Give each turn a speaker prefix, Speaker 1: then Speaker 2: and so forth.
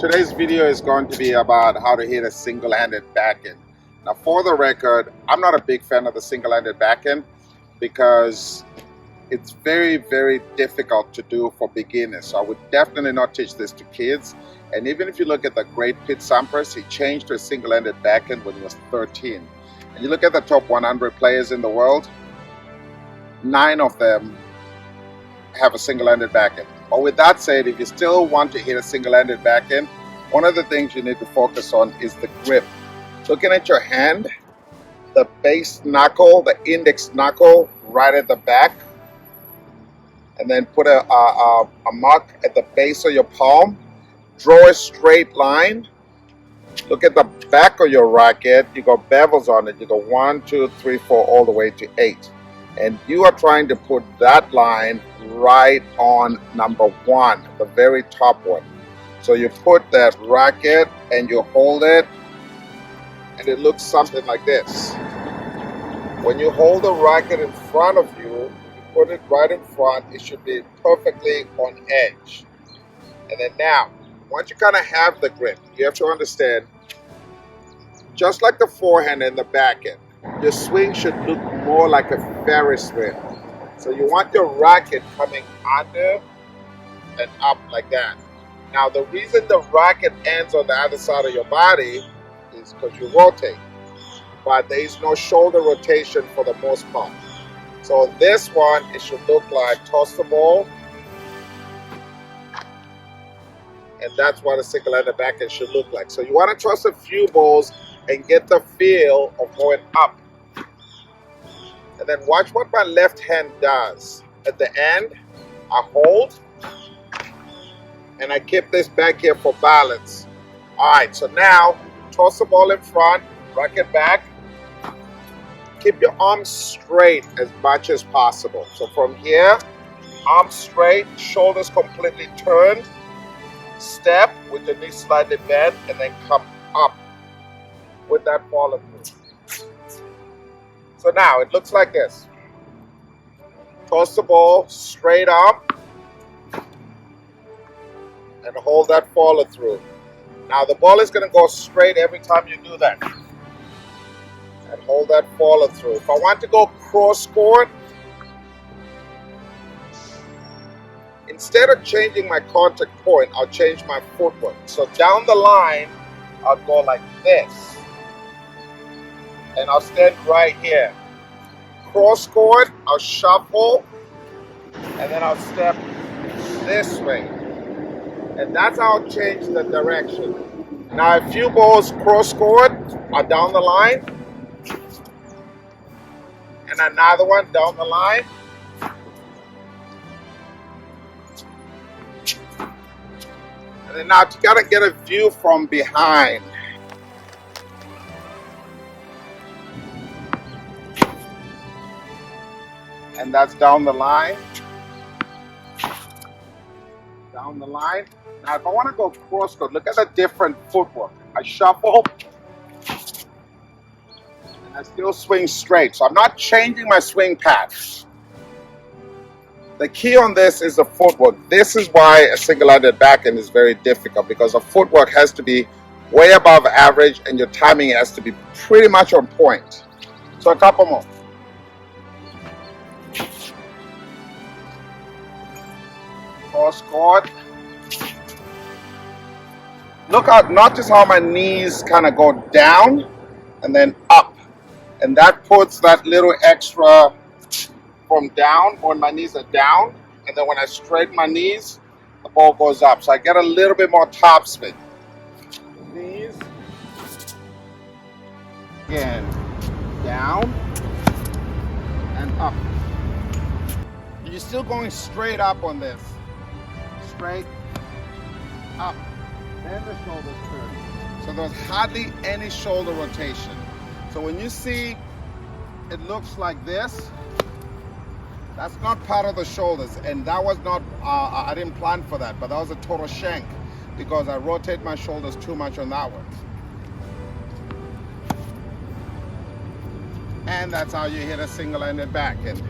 Speaker 1: Today's video is going to be about how to hit a single-handed backhand. Now, for the record, I'm not a big fan of the single-handed backhand because it's very, very difficult to do for beginners. So I would definitely not teach this to kids. And even if you look at the great Pete Sampras, he changed to a single-handed backhand when he was 13. And you look at the top 100 players in the world, 9 of them have a single-handed backhand. But with that said, if you still want to hit a single-handed backhand, one of the things you need to focus on is the grip. Looking at your hand, the base knuckle, the index knuckle right at the back, and then put a mark at the base of your palm. Draw a straight line. Look at the back of your racket. You got bevels on it. You go 1, 2, 3, 4, all the way to 8. And you are trying to put that line right on number 1, the very top one. So you put that racket and you hold it, and it looks something like this. When you hold the racket in front of you, you put it right in front, it should be perfectly on edge. And then now, once you kind of have the grip, you have to understand, just like the forehand and the backhand, your swing should look more like a Ferris wheel. So you want your racket coming under and up like that. Now the reason the racket ends on the other side of your body is because you rotate. But there is no shoulder rotation for the most part. So this one, it should look like toss the ball. And that's what a single-handed backhand should look like. So you want to toss a few balls and get the feel of going up. And then watch what my left hand does. At the end, I hold, and I keep this back here for balance. All right, so now, toss the ball in front, racket back. Keep your arms straight as much as possible. So from here, arms straight, shoulders completely turned. Step with the knee slightly bent, and then come up with that follow through. So now it looks like this. Toss the ball straight up and hold that follow through. Now the ball is going to go straight every time you do that. And hold that follow through. If I want to go cross court, instead of changing my contact point, I'll change my footwork. So down the line, I'll go like this. And I'll stand right here. Cross court, I'll shuffle, and then I'll step this way. And that's how I'll change the direction. Now a few balls cross court are down the line. And another one down the line. And then now you gotta get a view from behind. And that's down the line. Down the line. Now if I want to go cross court, look at the different footwork. I shuffle. And I still swing straight. So I'm not changing my swing path. The key on this is the footwork. This is why a single-handed backhand is very difficult, because the footwork has to be way above average and your timing has to be pretty much on point. So a couple more. Cross court. Look out, notice how my knees kind of go down and then up. And that puts that little extra from down when my knees are down. And then when I straighten my knees, the ball goes up. So I get a little bit more topspin. Knees. Again, down and up. You're still going straight up on this. Straight up, then the shoulders turn. So there's hardly any shoulder rotation. So when you see it looks like this, that's not part of the shoulders, and that was not, I didn't plan for that, but that was a total shank because I rotate my shoulders too much on that one. And that's how you hit a single-handed backhand.